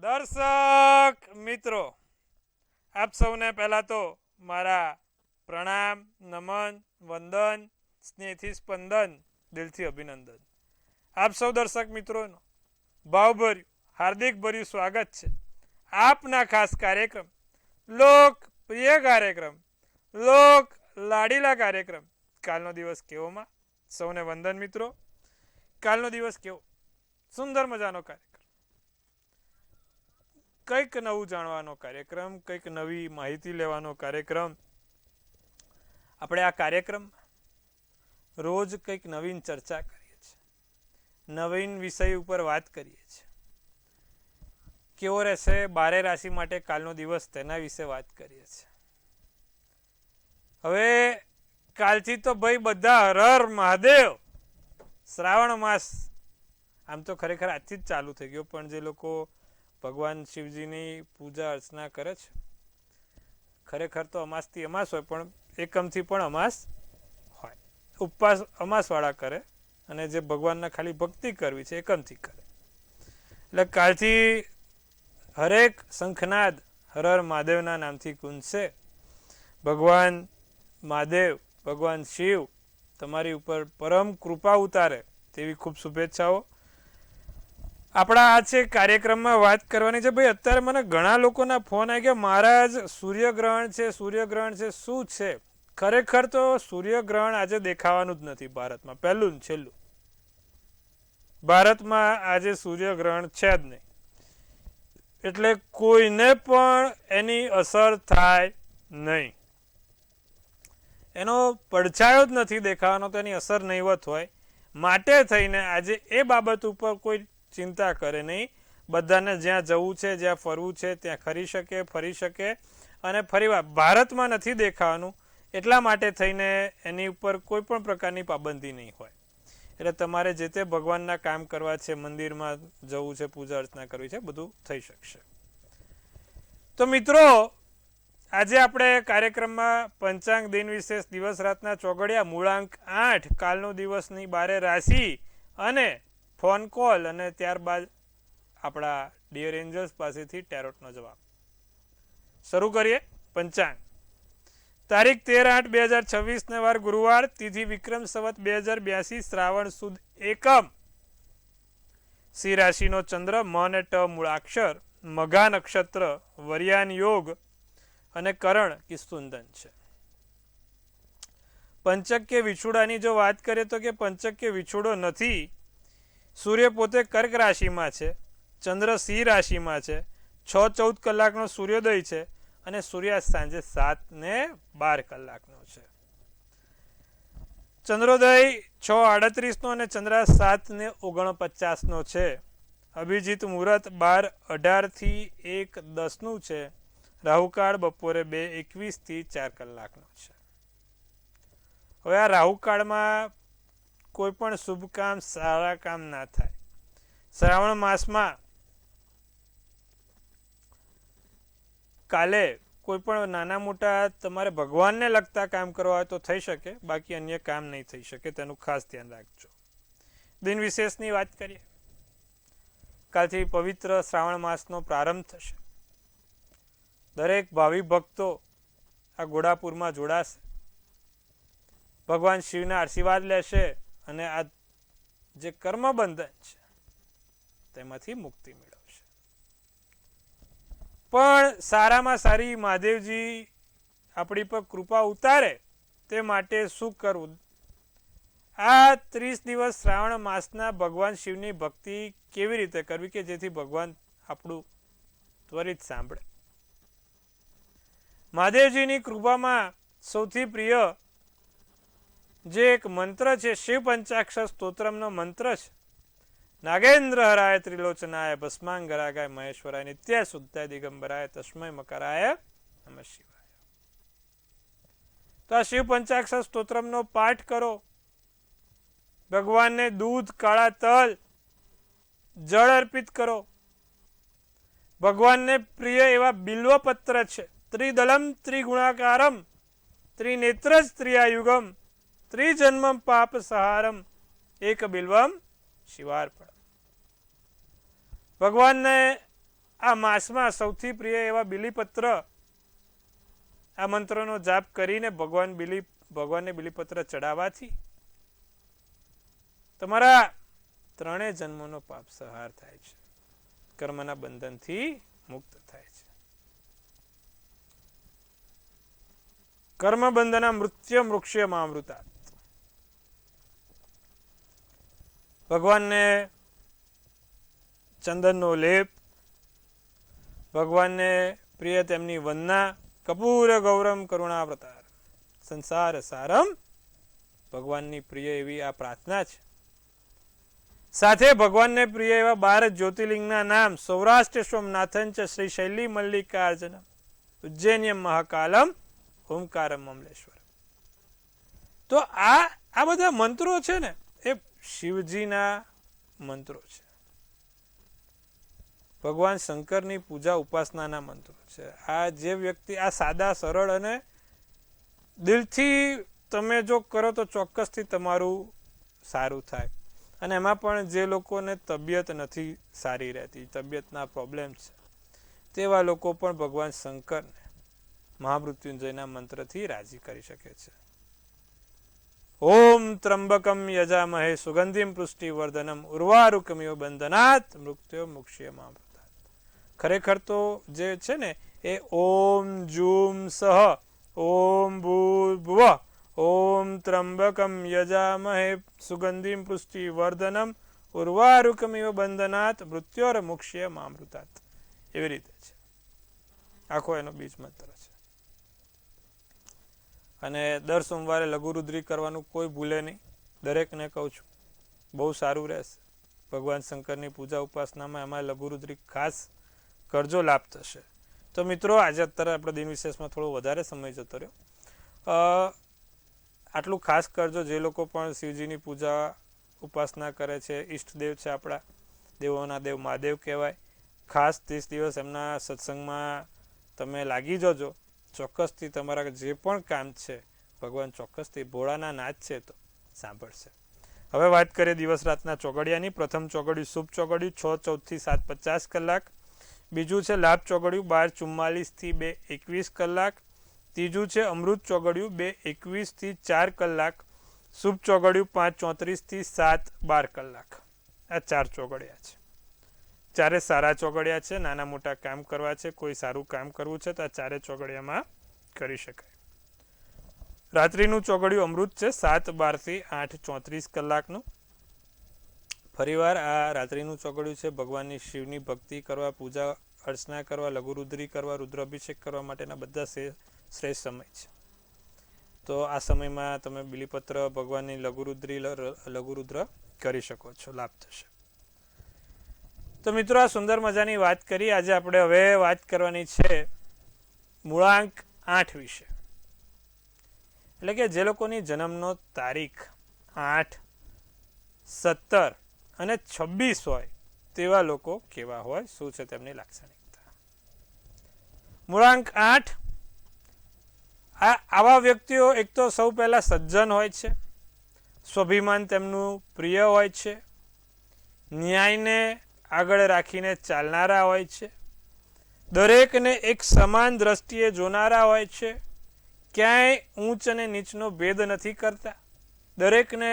દર્શક મિત્રો, આપ સૌને પહેલા તો મારા પ્રણામ, નમન, વંદન, સ્નેહથી સ્પંદન, દિલથી અભિનંદન. આપ સૌ દર્શક મિત્રોનો ભાવભર્યું હાર્દિક ભર્યું સ્વાગત છે આપના ખાસ કાર્યક્રમ, લોકપ્રિય કાર્યક્રમ, લોક લાડીલા કાર્યક્રમ કાલનો દિવસ કેવોમાં. સૌને વંદન મિત્રો. કાલનો દિવસ કેવો? સુંદર મજાનો કાર્યક્રમ, કંઈક નવું જાણવાનો કાર્યક્રમ, કંઈક નવી માહિતી લેવાનો કાર્યક્રમ. આપણે આ કાર્યક્રમ રોજ કંઈક નવીન ચર્ચા કરીએ છીએ, નવીન વિષય ઉપર વાત કરીએ છીએ. કેવો રહેશે 12 રાશિ માટે કાલનો દિવસ, તેના વિશે વાત કરીએ છીએ. હવે કાલથી તો ભાઈ બધા હર હર મહાદેવ. શ્રાવણ માસ આમ તો ખરેખર આજથી જ ચાલુ થઈ ગયો, પણ જે લોકો ભગવાન શિવજીની પૂજા અર્ચના કરે છે, ખરેખર તો અમાસથી અમાસ હોય, પણ એકમથી પણ અમાસ હોય. ઉપવાસ અમાસવાળા કરે, અને જે ભગવાનના ખાલી ભક્તિ કરવી છે એકમથી કરે. એટલે કાલથી હરેક શંખનાદ હર હર મહાદેવના નામથી ગુંજશે. ભગવાન મહાદેવ, ભગવાન શિવ તમારી ઉપર પરમ કૃપા ઉતારે તેવી ખૂબ શુભેચ્છાઓ. આપણા આ છે કાર્યક્રમમાં વાત કરવાની છે. ભાઈ અત્યારે મને ઘણા લોકોના ફોન આવી ગયા, મહારાજ સૂર્યગ્રહણ છે, સૂર્યગ્રહણ છે. શું છે? ખરેખર તો સૂર્યગ્રહણ આજે દેખાવાનું જ નથી ભારતમાં. પહેલું ને છેલ્લું, ભારતમાં આજે સૂર્યગ્રહણ છે જ નહીં. એટલે કોઈને પણ એની અસર થાય નહીં. એનો પડછાયો જ નથી દેખાવાનો, તો એની અસર નહીવત હોય. માટે થઈને આજે એ બાબત ઉપર કોઈ ચિંતા કરે નહીં. બધાને જ્યાં જવું છે, જ્યાં ફરવું છે, ત્યાં ખરી શકે, ફરી શકે. અને ફરીવાર ભારતમાં નથી દેખાવાનું, એટલા માટે થઈને એની ઉપર કોઈ પણ પ્રકારની પાબંદી નહીં હોય. એટલે તમારે જે તે ભગવાનના કામ કરવા છે, મંદિરમાં જવું છે, પૂજા અર્ચના કરવી છે, બધું થઈ શકશે. તો મિત્રો, આજે આપણે કાર્યક્રમમાં પંચાંગ દિન વિશેષ દિવસ રાતના ચોઘડિયા, મૂળાંક 8, કાલનો દિવસની 12 રાશિ અને ફોન કોલ, અને ત્યારબાદ આપણા ડિયર એન્જલ્સ પાસેથી ટેરોટનો જવાબ. શરૂ કરીએ. પંચાંગ. તારીખ 13/8/2026 ને વાર ગુરુવાર, તિથિ વિક્રમ સંવત 2082, શ્રાવણ સુદ એકમ. સિંહ રાશિનો ચંદ્ર, મ અને ટ મૂળાક્ષર, મઘા નક્ષત્ર, વર્યાન યોગ અને કરણ કિસ્તુંદન છે. પંચક્ય વિછુડાની જો વાત કરીએ તો કે પંચક્ય વિછુડો નથી. સૂર્ય પોતે કર્ક રાશિમાં છે, ચંદ્ર સિંહ રાશિમાં છે, 6:14 કલાકનો સૂર્યોદય છે, અને સૂર્યાસ્ત સાંજે 7:12 કલાકનો છે. ચંદ્રોદય 6:38 અને ચંદ્રાસ્ત 7:49 છે. અભિજીત મુહૂર્ત 12:18 થી 1:10 છે. રાહુકાળ બપોરે 2:21 થી 4 કલાકનો છે. હવે આ રાહુકાળમાં કોઈ પણ શુભ કામ, સારા કામ ના થાય. શ્રાવણ માસમાં કાલે કોઈ પણ નાના મોટા તમારે ભગવાનને લગતા કામ કરવા હોય તો થઈ શકે, બાકી અન્ય કામ નહીં થઈ શકે, તેનું ખાસ ધ્યાન રાખજો. દિન વિશેષની વાત કરીએ. કાલથી પવિત્ર શ્રાવણ માસનો પ્રારંભ થશે. દરેક ભાવિ ભક્તો આ ઘોડાપુરમાં જોડાશે, ભગવાન શિવના આશીર્વાદ લેશે, અને આ જે કર્મ બંધન છે તેમાંથી મુક્તિ મેળવશે. પણ સારામાં સારી મહાદેવજી આપણી પર કૃપા ઉતારે તે માટે શું કરવું? આ 30 દિવસ શ્રાવણ માસના ભગવાન શિવની ભક્તિ કેવી રીતે કરવી કે જેથી ભગવાન આપણું ત્વરિત સાંભળે? મહાદેવજીની કૃપામાં સૌથી પ્રિય જે એક મંત્ર છે, શિવ પંચાક્ષર સ્તોત્રમનો મંત્ર છે. નાગેન્દ્ર હરાય ત્રિલોચનાય ભસ્માંગરાગાય મહેશ્વરાય નિત્ય શુદ્ધાય દિગંબરાય તસ્મય મકરાય નમઃ શિવાય. તો આ શિવ પંચાક્ષર સ્તોત્રમનો પાઠ કરો. ભગવાનને દૂધ, કાળા તલ, જળ અર્પિત કરો. ભગવાનને પ્રિય એવા બિલ્વપત્ર છે. ત્રિદલમ ત્રિગુણાકારમ ત્રિનેત્ર ત્રિયાયુગમ ત્રિજન્મમ પાપ સહારમ એક બિલ્વમ શિવાર્પણ. ભગવાનને આ માસમાં સૌથી પ્રિય એવા બિલીપત્ર આ મંત્રનો જાપ કરીને ભગવાનને બિલીપત્ર ચડાવવાથી તમારા ત્રણેય જન્મોનો પાપ સંહાર થાય છે, કર્મના બંધનથી મુક્ત થાય છે. કર્મ બંધના મૃત્યુ મૃક્ષ્યમામૃતાત. ભગવાનને ચંદનનો લેપ, ભગવાનને પ્રિય તેમની વંદના, કપૂર ગૌરમ કરુણાવતાર સંસાર સારમ, ભગવાનની પ્રિય એવી આ પ્રાર્થના છે. સાથે ભગવાનને પ્રિય એવા 12 જ્યોતિર્લિંગના નામ સૌરાષ્ટ્ર સોમનાથન ચ શ્રી શૈલી મલ્લિકાર્જુન ઉજ્જૈન્યમ મહાકાલમ ઓમકારમ અમલેશ્વર. તો આ બધા મંત્રો છે ને એ શિવજીના મંત્રો છે, ભગવાન શંકરની પૂજા ઉપાસનાના મંત્રો છે. આ જે વ્યક્તિ આ સાદા સરળ અને દિલથી તમે જો કરો તો ચોક્કસથી તમારું સારું થાય. અને એમાં પણ જે લોકોને તબિયત નથી સારી રહેતી, તબિયતના પ્રોબ્લેમ છે, તેવા લોકો પણ ભગવાન શંકરને મહામૃત્યુંજયના મંત્રથી રાજી કરી શકે છે. ઓમ ત્રંબકમ યજામહે સુગંધિમ પુષ્ટિવર્ધનમ ઉર્વારુકમિવ બંધનાત મૃત્યો મુક્ષ્યમામૃતાત. ખરેખર તો જે છે ને એ ઓમ જૂમ સહ ઓમ ભૂર્ભુવઃ ઓમ ત્રંબકમ યજામહે સુગંધિમ પુષ્ટિવર્ધનમ ઉર્વારુકમિવ બંધનાત મૃત્યોર મુક્ષ્યમામૃતાત. એવી રીતે છે, આખો એનો બીજ મંત્ર છે. અને દર સોમવારે લઘુરુદ્રી કરવાનું કોઈ ભૂલે નહીં, દરેકને કહું છું, બહુ સારું રહેશે. ભગવાન શંકરની પૂજા ઉપાસનામાં એમાં લઘુરુદ્રી ખાસ કરજો, લાભ થશે. તો મિત્રો આજે અત્યારે આપણે દિન વિશેષમાં થોડો વધારે સમય જતો રહ્યો, આટલું ખાસ કરજો. જે લોકો પણ શિવજીની પૂજા ઉપાસના કરે છે, ઈષ્ટદેવ છે આપણા, દેવોના દેવ મહાદેવ કહેવાય, ખાસ 30 દિવસ એમના સત્સંગમાં તમે લાગી જજો. ચોક્કસથી તમારા જે પણ કામ છે ભગવાન ચોક્કસથી ભોળાના નાથ છે તો સાંભળશે. હવે વાત કરીએ દિવસ રાતના ચોઘડિયાની. પ્રથમ ચોઘડિયું શુભ ચોઘડિયું 6:14 થી 7:50 કલાક. બીજું છે લાભ ચોઘડિયું 12:44 થી 2:21 કલાક. ત્રીજું છે અમૃત ચોઘડિયું 2:21 થી 4 કલાક. શુભ ચોઘડિયું 5:34 થી 7:12 કલાક. આ 4 ચોઘડિયા છે. ચારે સારા ચોઘડિયા છે, નાના મોટા કામ કરવા છે, કોઈ સારું કામ કરવું છે તો આ ચારે ચોઘડિયામાં કરી શકાય. રાત્રિનું ચોઘડિયું અમૃત છે 7:12 થી 8:34 કલાકનું. ફરીવાર આ રાત્રિનું ચોઘડિયું છે ભગવાનની શિવની ભક્તિ કરવા, પૂજા અર્ચના કરવા, લઘુરુદ્રી કરવા, રુદ્રાભિષેક કરવા માટેના બધા શ્રેષ્ઠ સમય છે. તો આ સમયમાં તમે બિલીપત્ર ભગવાનની લઘુરુદ્ર કરી શકો છો, લાભ થશે. તો મિત્રો આ સુંદર મજાની વાત કરી. આજે આપણે હવે વાત કરવાની છે મૂળાંક 8 વિશે. એટલે કે જે લોકોની જન્મનો તારીખ 8, 17 અને 26 હોય તેવા લોકો કેવા હોય, શું છે તેમની લાક્ષણિકતા. મૂળાંક 8, આવા વ્યક્તિઓ એક તો સૌ પહેલા સજ્જન હોય છે, સ્વાભિમાન તેમનું પ્રિય હોય છે, ન્યાયને આગળ રાખીને ચાલનારા હોય છે, દરેકને એક સમાન દ્રષ્ટિએ જોનારા હોય છે, ક્યાંય ઊંચ અને નીચનો ભેદ નથી કરતા, દરેકને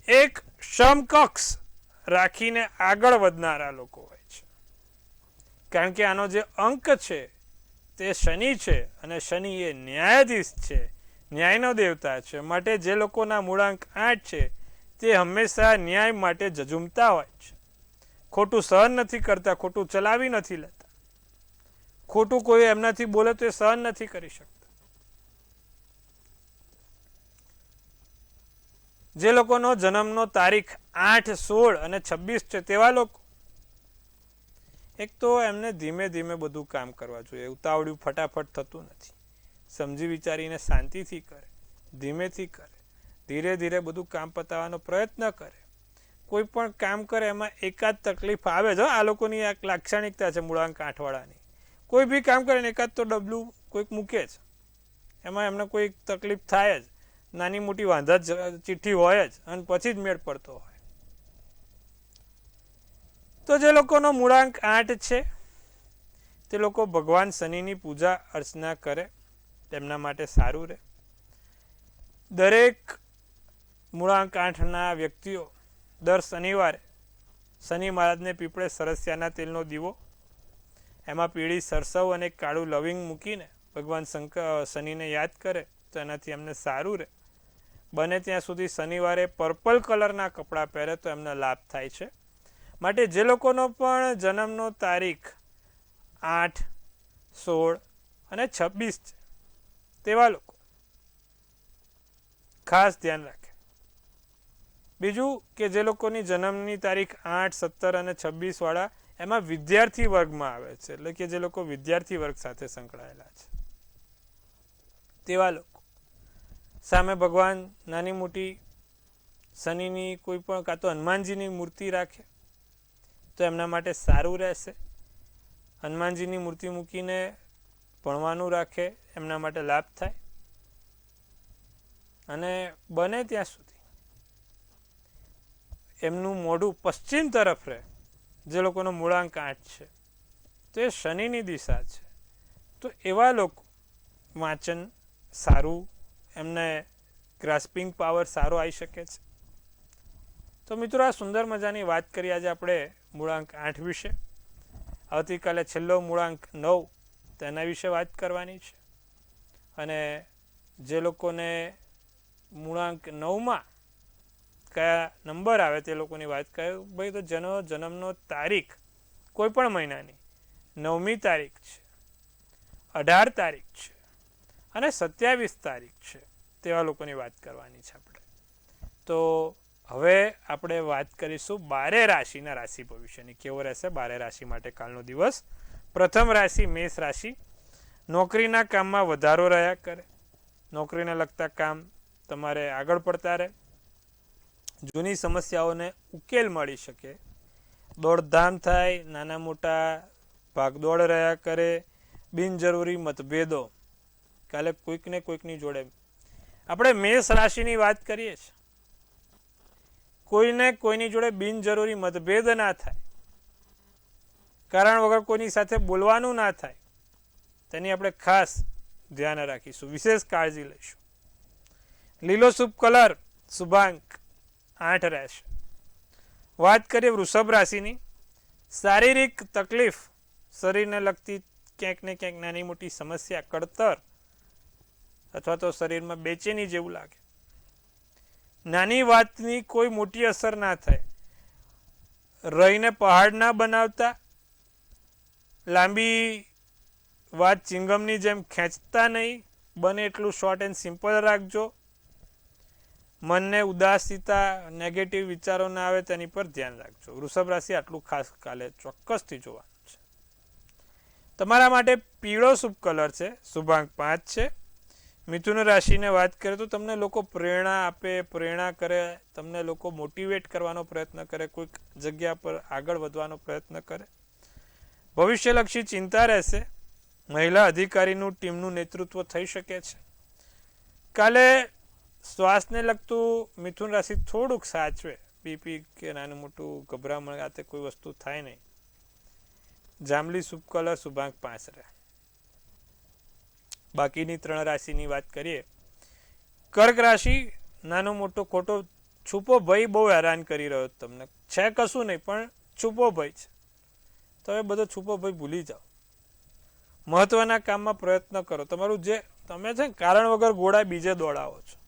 એક સમકક્ષ રાખીને આગળ વધનારા લોકો હોય છે. કારણ કે આનો જે અંક છે તે શનિ છે અને શનિ એ ન્યાયાધીશ છે, ન્યાયનો દેવતા છે. માટે જે લોકોના મૂળાંક 8 છે તે હંમેશા ન્યાય માટે ઝઝૂમતા હોય છે, ખોટું સહન નથી કરતા, ખોટું ચલાવી નથી લેતા, ખોટું કોઈ એમનાથી બોલે તો એ સહન નથી કરી શકતા. જે લોકોનો જન્મનો તારીખ 8, 16 અને 26 છે તેવા લોકો એક તો એમને ધીમે ધીમે બધું કામ કરવા જોઈએ. ઉતાવળ્યું ફટાફટ થતું નથી. સમજી વિચારીને શાંતિથી કરે, ધીમેથી કરે, ધીરે ધીરે બધું કામ પતાવવાનો પ્રયત્ન કરે. કોઈ પણ કામ કરે એમાં એકાદ તકલીફ આવે છે. આ લોકોની એક લાક્ષણિકતા છે મૂળાંક 8 વાળાની. કોઈ બી કામ કરે ને એકાદ તો ડબલું કોઈક મૂકે છે, એમાં એમને કોઈ તકલીફ થાય જ, નાની મોટી વાંધા ચિઠ્ઠી હોય જ અને પછી જ મેળ પડતો હોય. તો જે લોકોનો મૂળાંક 8 છે તે લોકો ભગવાન શનિની પૂજા અર્ચના કરે તેમના માટે સારું રહે. દરેક મૂળાંક 8ના વ્યક્તિઓ દર શનિવારે શનિ મહારાજને પીપળે સરસિયાના તેલનો દીવો, એમાં પીળી સરસવ અને કાળું લવિંગ મૂકીને ભગવાન શનિને યાદ કરે તો એનાથી એમને સારું રહે. બને ત્યાં સુધી શનિવારે પર્પલ કલરના કપડાં પહેરે તો એમને લાભ થાય છે. માટે જે લોકોનો પણ જન્મનો તારીખ 8, 16 અને 26 છે તેવા લોકો ખાસ ધ્યાન રાખે. બીજું કે જે લોકોની જન્મની તારીખ 8, 17 અને 26 વાળા એમાં વિદ્યાર્થી વર્ગમાં આવે છે, એટલે કે જે લોકો વિદ્યાર્થી વર્ગ સાથે સંકળાયેલા છે તેવા લોકો સામે ભગવાન નાની મોટી શનિની કોઈ પણ કાં તો હનુમાનજીની મૂર્તિ રાખે તો એમના માટે સારું રહેશે. હનુમાનજીની મૂર્તિ મૂકીને ભણવાનું રાખે એમના માટે લાભ થાય. અને બને ત્યાં સુધી એમનું મોઢું પશ્ચિમ તરફ રહે. જે લોકોનો મૂળાંક 8 છે તો એ શનિની દિશા છે, તો એવા લોકો વાંચન સારું, એમને ગ્રાસ્પિંગ પાવર સારો આવી શકે છે. તો મિત્રો, આ સુંદર મજાની વાત કરી આજે આપણે મૂળાંક 8 વિશે. આવતીકાલે છેલ્લો મૂળાંક 9 તેના વિશે વાત કરવાની છે. અને જે લોકોને મૂળાંક 9માં કયા નંબર આવે તે લોકોની વાત કરે. ભાઈ, તો જેનો જન્મનો તારીખ કોઈ પણ મહિનાની 9મી તારીખ છે, 18 તારીખ છે અને 27 તારીખ છે તેવા લોકોની વાત કરવાની છે આપણે. તો હવે આપણે વાત કરીશું 12 રાશિના રાશિ ભવિષ્યની. કેવો રહેશે 12 રાશિ માટે કાલનો દિવસ? પ્રથમ રાશિ મેષ રાશિ. નોકરીના કામમાં વધારો રહ્યા કરે. નોકરીને લગતા કામ તમારે આગળ પડતા રહે. જૂની સમસ્યાઓને ઉકેલ મળી શકે. દોડધામ થાય, નાના મોટા ભાગદોડ રહ્યા કરે. બિનજરૂરી મતભેદો કાલે કોઈક ને કોઈકની જોડે. આપણે મેષ રાશિની વાત કરીએ છીએ. કોઈને કોઈની જોડે બિનજરૂરી મતભેદ ના થાય, કારણ વગર કોઈની સાથે બોલવાનું ના થાય, તેની આપણે ખાસ ધ્યાન રાખીશું, વિશેષ કાળજી લઈશું. લીલો શુભ કલર શુભાંક 8 રહેશે. વાત કરીએ વૃષભ રાશિની. શારીરિક તકલીફ, શરીરને લગતી ક્યાંક ને ક્યાંક નાની મોટી સમસ્યા, કળતર અથવા તો શરીરમાં બેચેની જેવું લાગે. નાની વાતની કોઈ મોટી અસર ના થાય. રહીને પહાડ ના બનાવતા. લાંબી વાત ચિંગમની જેમ ખેંચતા નહીં. બને એટલું શોર્ટ એન્ડ સિમ્પલ રાખજો. મનને ઉદાસીતા, નેગેટિવ વિચારો ના આવે તેની પર ધ્યાન રાખજો. વૃષભ રાશિ આટલું ખાસ કાલે ચોક્કસથી જોવાનું છે. તમારા માટે પીળો શુભ કલર છે, શુભાંક 5 છે. મિથુન રાશિને વાત કરીએ તો તમને લોકો પ્રેરણા આપે, પ્રેરણા કરે, તમને લોકો મોટિવેટ કરવાનો પ્રયત્ન કરે, કોઈક જગ્યા પર આગળ વધવાનો પ્રયત્ન કરે. ભવિષ્યલક્ષી ચિંતા રહેશે. મહિલા અધિકારીનું ટીમનું નેતૃત્વ થઈ શકે છે. કાલે શ્વાસને લગતું મિથુન રાશિ થોડુંક સાચવે. બીપી કે નાનું મોટું ગભરામણ આતે કોઈ વસ્તુ થાય નહીં. જાંબલી શુભ કલર શુભાંક 5 રહે. બાકીની 3 રાશિની વાત કરીએ. કર્ક રાશિ. નાનો મોટો ખોટો છુપો ભય બહુ હેરાન કરી રહ્યો તમને છે. કશું નહીં પણ છુપો ભય છે, તો એ બધો છુપો ભય ભૂલી જાઓ. મહત્વના કામમાં પ્રયત્ન કરો. તમારું જે તમે છે ને કારણ વગર ઘોડા બીજે દોડાવો છો,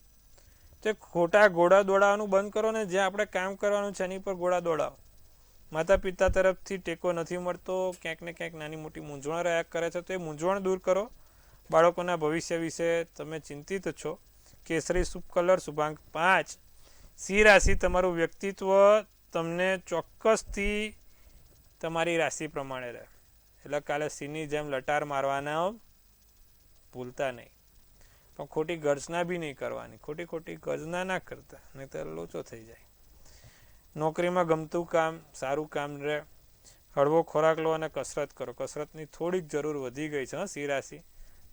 તે ખોટા ઘોડા દોડાવવાનું બંધ કરો ને જ્યાં આપણે કામ કરવાનું છે એની પર ઘોડા દોડાવો. માતા પિતા તરફથી ટેકો નથી મળતો, ક્યાંક ને ક્યાંક નાની મોટી મૂંઝવણ રહ્યા કરે છે, તો એ મૂંઝવણ દૂર કરો. બાળકોના ભવિષ્ય વિશે તમે ચિંતિત છો. કેસરી શુભ કલર શુભાંક 5. સિંહ રાશિ. તમારું વ્યક્તિત્વ તમને ચોક્કસથી તમારી રાશિ પ્રમાણે રહે. એટલે કાલે સિંહની જેમ લટાર મારવાના ભૂલતા નહીં, પણ ખોટી ગર્જના બી નહીં કરવાની. ખોટી ગર્જના ના કરતા, નહીં તો લોચો થઈ જાય. નોકરીમાં ગમતું કામ, સારું કામ રહે. હળવો ખોરાક લો અને કસરત કરો. કસરતની થોડીક જરૂર વધી ગઈ છે. સિંહ રાશિ,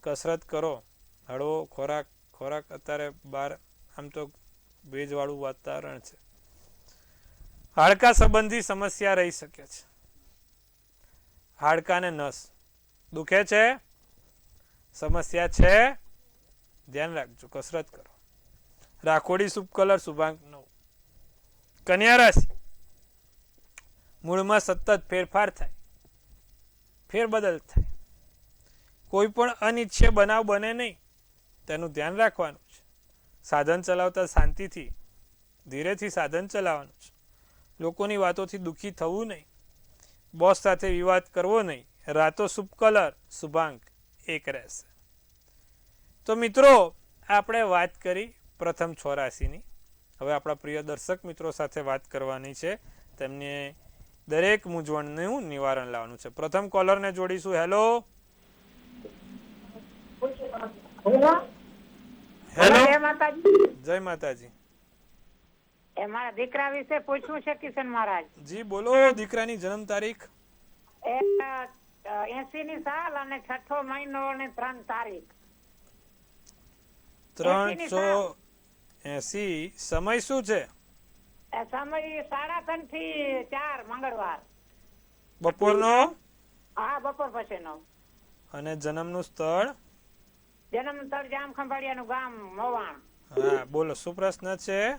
કસરત કરો, હળવો ખોરાક અત્યારે બહાર આમ તો ભેજવાળું વાતાવરણ છે. હાડકા સંબંધી સમસ્યા રહી શકે છે. હાડકાને નસ દુખે છે, સમસ્યા છે, ધ્યાન રાખજો, કસરત કરો. રાખોડી શુભ કલર શુભાંક 9. કન્યા રાશિ, મૂળમાં સતત ફેરફાર થાય, ફેરબદલ થાય, કોઈ પણ અનિચ્છનીય બનાવ બને નહીં તેનું ધ્યાન રાખવાનું છે. સાધન ચલાવતા શાંતિથી ધીરેથી સાધન ચલાવવાનું છે. લોકોની વાતોથી દુઃખી થવું નહીં. બોસ સાથે વિવાદ કરવો નહીં. રાતો શુભ કલર શુભાંક 1 રહેશે. તો મિત્રો આપણે વાત કરી પ્રથમ 6 રાશિની. હવે આપણા પ્રિય દર્શક મિત્રો સાથે વાત કરવાની છે. તેમને દરેક મૂંઝવણનું નિવારણ લાવવાનું છે. પ્રથમ કોલરને જોડીશું. હેલો હેલો, જય માતાજી. મારા દીકરા વિશે પૂછવું છે કિશન મહારાજ. જી બોલો. દીકરાની જન્મ તારીખ? 80 સાલ અને 6 મહિનો અને 3 તારીખ. 3/6/80. સમય શું છે? સમય 3:30 થી 4 મંગળવાર. બપોરનો? હા, બપોર પછીનો. અને જન્મનું સ્થળ? જન્મ સ્થળ જામ ખંભાળિયાનું ગામ મોવાણ. હા બોલો, શું પ્રશ્ન છે?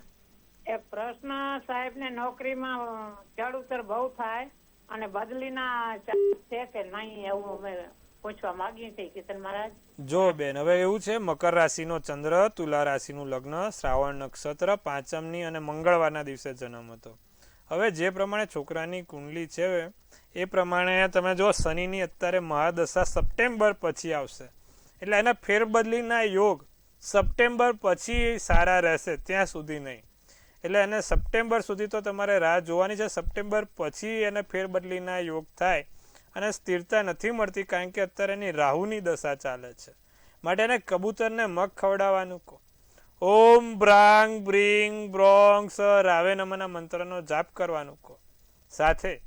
એ પ્રશ્ન સાહેબ ને નોકરીમાં ચડ ઉતર બહુ થાય અને બદલીના છે કે નહીં એવું અમે પૂછવા માંગીએ છીએ કિશન મહારાજ. જો બેન, હવે એવું છે, મકર રાશિનો ચંદ્ર, તુલા રાશિનું લગ્ન, શ્રાવણ નક્ષત્ર, પાંચમની અને મંગળવારના દિવસે જન્મ હતો. હવે જે પ્રમાણે છોકરાની કુંડલી છે એ પ્રમાણે તમે જો શનિની અત્યારે મહાદશા સપ્ટેમ્બર પછી આવશે, એટલે એના ફેરબદલીના યોગ સપ્ટેમ્બર પછી સારા રહેશે, ત્યાં સુધી નહીં. એટલે એને સપ્ટેમ્બર સુધી તો તમારે રાહ જોવાની છે. સપ્ટેમ્બર પછી એને ફેરબદલીના યોગ થાય અને સ્થિરતા નથી મળતી, કારણ કે અત્યારે એની રાહુની દશા ચાલે છે. માટે એને કબૂતરને મગ ખવડાવવાનું કહો. ઓમ બ્રાંગ બ્રિંગ બ્રોંગ સ રાવે નમના મંત્રનો જાપ કરવાનું કહો. સાથે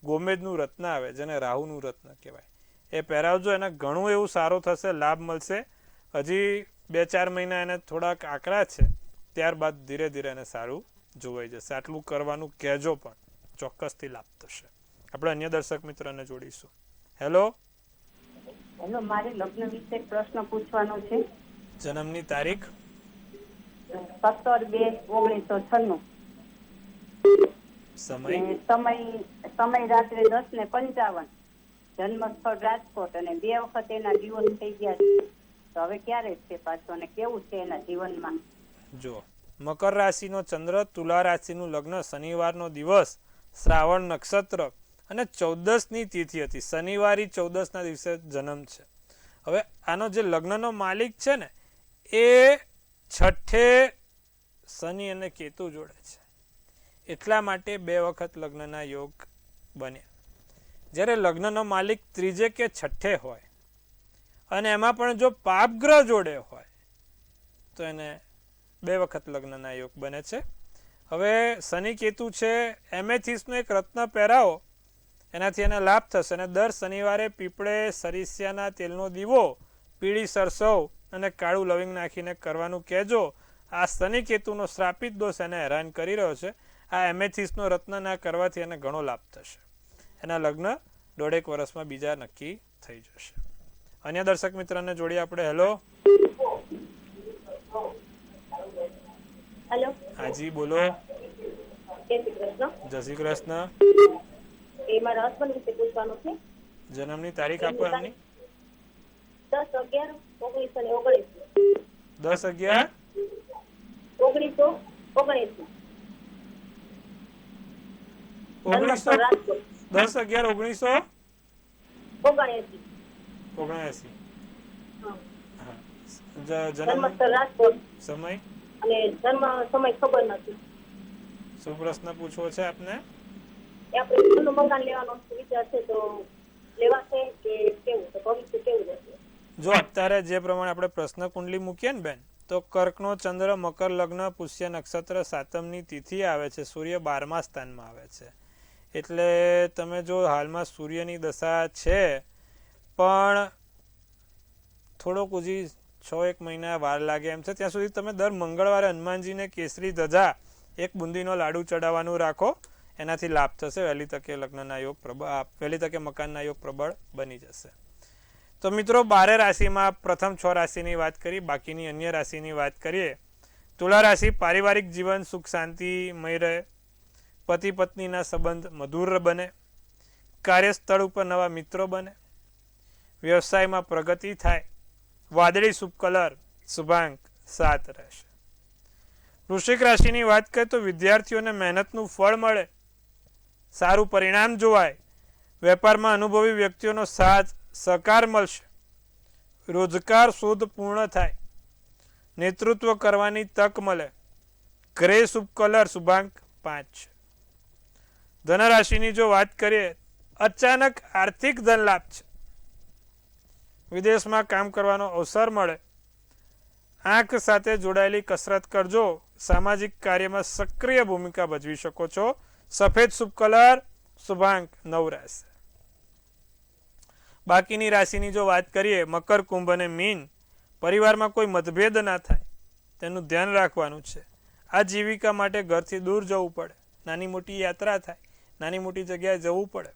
ગોમેદનું રત્ન આવે, જેને રાહુનું રત્ન કહેવાય, એ પહેરાવજો. એને ઘણું એવું સારું થશે, લાભ મળશે. હજી 2-4 મહિના એને થોડાક આકરા છે, ત્યારબાદ ધીરે ધીરે એને સારું જોવાઈ જશે. આટલું કરવાનું કહેજો, પણ ચોક્કસથી લાભ થશે. આપણે અન્ય દર્શક મિત્રને જોડીશું. હેલો હેલો, મારે લગ્ન વિશે પ્રશ્ન પૂછવાનો છે. જન્મની તારીખ? 17/2/1996. સમય? સમય રાત્રે 10:55. જન્મ સ્થળ રાજકોટ અને 2 વખત એના દિવસ થઈ ગયા છે. તો હવે ક્યારે છે પાછો અને કેવું છે એના જીવનમાં? જો, મકર રાશિનો ચંદ્ર, તુલા રાશિનું લગ્ન, શનિવારનો દિવસ, શ્રાવણ નક્ષત્ર અને 14ની તિથિ હતી. શનિવારી 14ના દિવસે જન્મ છે. હવે આનો જે લગ્નનો માલિક છે ને, એ છઠ્ઠે શનિ અને કેતુ જોડે છે, એટલા માટે 2 વખત લગ્નના યોગ બન્યા. જ્યારે લગ્નનો માલિક ત્રીજે કે છઠ્ઠે હોય અને એમાં પણ જો પાપગ્રહ જોડે હોય તો એને 2 વખત લગ્નના યોગ બને છે. હવે શનિ કેતુ છે, એમેથિસ્ટનો એક રત્ન પહેરાવો, એનાથી એને લાભ થશે. અને દર શનિવારે પીપળે સરિસ્યાના તેલનો દીવો, પીળી સરસવ અને કાળું લવિંગ નાખીને કરવાનું કહેજો. આ શનિ કેતુનો શ્રાપિત દોષ એને હેરાન કરી રહ્યો છે. આ એમેથિસ્ટનો રત્ન ના કરવાથી એને ઘણો લાભ થશે. એના લગ્ન 1.5 વર્ષમાં બીજા નક્કી થઈ જશે. અન્ય દર્શક મિત્રને જોડી આપણે. હેલો હેલો, હાજી બોલો. જય શ્રી કૃષ્ણ. એ મારા હસબન્ડ વિશે પૂછવાનું છે. જન્મની તારીખ આપો એમની. 10/11/1919. 10/11/1919. 10/11/1979. જન્મ રાજકોટ. સમય અને જન્મ સમય ખબર નથી. શું પ્રશ્ન પૂછવો છે આપને? આપણે મકાન લેવાનો વિચાર છે, તો લેવાશે કે કેવું? તો ભવિષ્ય કેવું રહેશે? જો અત્યારે જે પ્રમાણે આપણે પ્રશ્ન કુંડલી મૂકીએ ને બેન, તો કર્કનો ચંદ્ર, મકર લગ્ન, પુષ્ય નક્ષત્ર, સાતમની તિથિ આવે છે, સૂર્ય 12મા સ્થાનમાં આવે છે. એટલે તમે જો હાલમાં સૂર્યની દશા છે, પણ થોડોક હજી 6-1 મહિના વાર લાગે એમ છે. ત્યાં સુધી તમે દર મંગળવારે હનુમાનજીને કેસરી ધજા, 1 બુંદીનો લાડુ ચડાવવાનું રાખો, એનાથી લાભ થશે. વહેલી તકે લગ્નના યોગ પ્રબળ, વહેલી તકે મકાનના યોગ પ્રબળ બની જશે. તો મિત્રો 12 રાશિમાં પ્રથમ 6 રાશિની વાત કરી, બાકીની અન્ય રાશિની વાત કરીએ. તુલા રાશિ, પારિવારિક જીવન સુખ શાંતિમય રહે, પતિ પત્નીના સંબંધ મધુર બને, કાર્યસ્થળ ઉપર નવા મિત્રો બને, વ્યવસાયમાં પ્રગતિ થાય, વાદળી શુભ કલર શુભાંક 7 રહેશે. વૃશ્ચિક રાશિની વાત કરીએ તો વિદ્યાર્થીઓને મહેનતનું ફળ મળે, સારું પરિણામ જોવાય, વેપારમાં અનુભવી વ્યક્તિઓનો સાથ સહકાર મળશે, રોજગાર શોધ પૂર્ણ થાય, નેતૃત્વ કરવાની તક મળે, ગ્રે શુભ કલર શુભાંક 5. ધનરાશિની જો વાત કરીએ, અચાનક આર્થિક ધન લાભ છે, વિદેશમાં કામ કરવાનો અવસર મળે, આંખ સાથે જોડાયેલી કસરત કરજો, સામાજિક કાર્યમાં સક્રિય ભૂમિકા ભજવી શકો છો, સફેદ શુભ કલર શુભાંક 9 રહેશે. બાકીની રાશિની જો વાત કરીએ, મકર, કુંભ અને મીન, પરિવારમાં કોઈ મતભેદ ના થાય તેનું ધ્યાન રાખવાનું છે. આજીવિકા માટે ઘરથી દૂર જવું પડે, નાની મોટી યાત્રા થાય, નાની મોટી જગ્યાએ જવું પડે,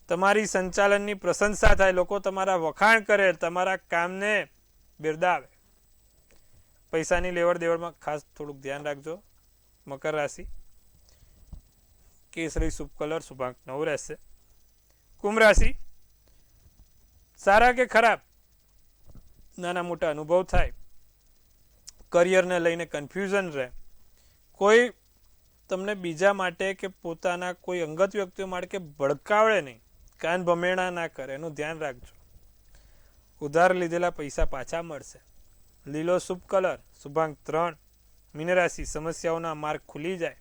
તમારી સંચાલનની પ્રશંસા થાય, લોકો તમારા વખાણ કરે, તમારા કામને બિરદાવે. પૈસાની લેવડ દેવડમાં ખાસ થોડુંક ધ્યાન રાખજો. મકર રાશિ, કેસરી શુભ કલર શુભાંક 9 રહેશે. કુંભ રાશિ, સારા કે ખરાબ નાના મોટા અનુભવ થાય, કરિયરને લઈને કન્ફ્યુઝન રહે, કોઈ તમને બીજા માટે કે પોતાના કોઈ અંગત વ્યક્તિઓ માટે કે ભડકાવડે નહીં, કાન ભમેણા ના કરે, એનું ધ્યાન રાખજો. ઉધાર લીધેલા પૈસા પાછા મળશે, લીલો શુભ કલર શુભાંક 3. મીન રાશિ, સમસ્યાઓના માર્ગ ખુલી જાય,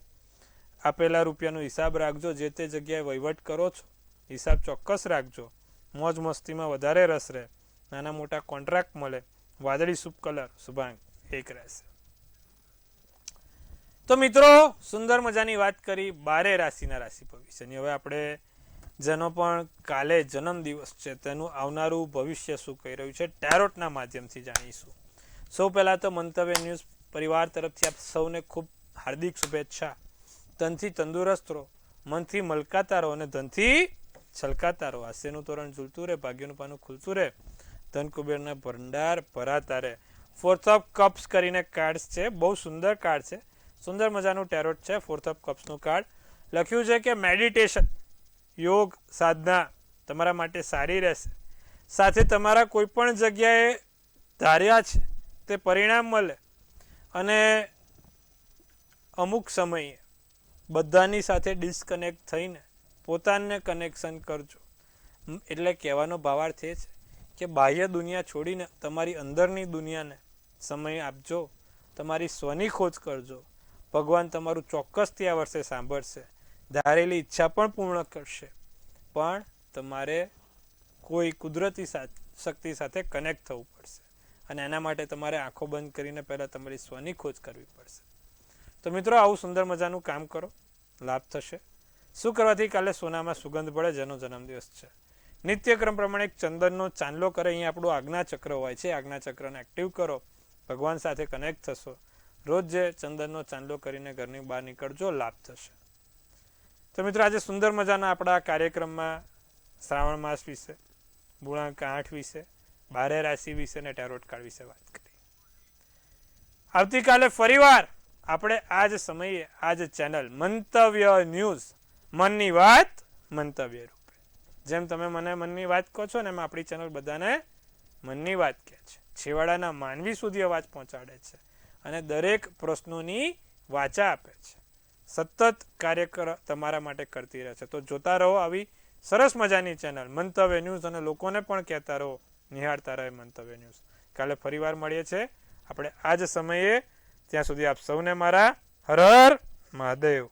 આપેલા રૂપિયાનો હિસાબ રાખજો, જે તે જગ્યાએ વહીવટ કરો છો હિસાબ ચોક્કસ રાખજો, મોજ મસ્તીમાં વધારે રસ રહે, નાના મોટા કોન્ટ્રાક્ટ મળે, વાદળી શુભ કલર શુભાંક 1 રહેશે. તો મિત્રો, સુંદર મજાની વાત કરી 12 રાશિના રાશિફળ વિશેની. હવે આપણે જેનો પણ કાલે જન્મદિવસ છે તેનું આવનારું ભવિષ્ય શું કહી રહ્યું છે ટેરોટના માધ્યમથી જાણીશું. સૌ પહેલાં તો મંતવ્ય ન્યૂઝ પરિવાર તરફથી આપ સૌને ખૂબ હાર્દિક શુભેચ્છા. ધનથી તંદુરસ્ત રહો, મનથી મલકાતા રહો અને ધનથી છલકાતા રહો. હાસ્યનું તોરણ ઝૂલતું રહે, ભાગ્યનું પાનું ખુલતું રહે, ધન કુબેરના ભંડાર ભરાતા રહે. 4th ઓફ કપ્સ કરીને કાર્ડ છે, બહુ સુંદર કાર્ડ છે, સુંદર મજાનું ટેરોટ છે. 4th ઓફ કપ્સનું કાર્ડ લખ્યું છે કે મેડિટેશન, યોગ, સાધના તમારા માટે સારી રહેશે, સાથે તમારા કોઈ પણ જગ્યાએ ધાર્યા છે તે પરિણામ મળે, અને અમુક સમયે બધાની સાથે ડિસ્કનેક્ટ થઈને પોતાને કનેક્શન કરજો. એટલે કહેવાનો ભાવાર્થ એ છે કે બાહ્ય દુનિયા છોડીને તમારી અંદરની દુનિયાને સમય આપજો, તમારી સ્વની ખોજ કરજો. ભગવાન તમારું ચોક્કસથી આ વર્ષે સાંભળશે, ધારેલી ઈચ્છા પણ પૂર્ણ કરશે, પણ તમારે કોઈ કુદરતી શક્તિ સાથે કનેક્ટ થવું પડશે, અને એના માટે તમારે આંખો બંધ કરીને પહેલાં તમારી સ્વની ખોજ કરવી પડશે. તો મિત્રો, આવું સુંદર મજાનું કામ કરો, લાભ થશે. શું કરવાથી? કાલે સોનામાં સુગંધ પડે, જેનો જન્મદિવસ છે. નિત્યક્રમ પ્રમાણે એક ચંદનનો ચાંદલો કરે, અહીંયા આપણું આજ્ઞા ચક્ર હોય છે, આજ્ઞા ચક્રને એક્ટિવ કરો, ભગવાન સાથે કનેક્ટ થશો. રોજ જે ચંદનનો ચાંદલો કરીને ઘરની બહાર નીકળજો, લાભ થશે. તો મિત્રો, આજે સુંદર મજાના આપણા કાર્યક્રમમાં શ્રાવણ માસ વિશે, ગુણાંક 8 વિશે, 12 રાશિ વિશે અને ટેરોટ કાર્ડ વિશે વાત કરી. આવતીકાલે ફરીવાર આપણે આ જ સમયે આ જ ચેનલ મંતવ્ય ન્યૂઝ, મનની વાત મંતવ્ય રૂપે, જેમ તમે મને મનની વાત કહો છો ને, એમ આપણી ચેનલ બધાને મનની વાત કહે છે, છેવાડાના માનવી સુધી અવાજ પહોંચાડે છે, અને દરેક પ્રશ્નોની વાચા આપે છે. સતત કાર્ય તમારા માટે કરતી રહે છે. તો જોતા રહો આવી સરસ મજાની ચેનલ મંતવ્ય ન્યૂઝ, અને લોકોને પણ કહેતા રહો, નિહાળતા રહે મંતવ્ય ન્યૂઝ. કાલે ફરીવાર મળીએ છીએ આપણે આ જ સમયે. ત્યાં સુધી આપ સૌને મારા હર હર મહાદેવ.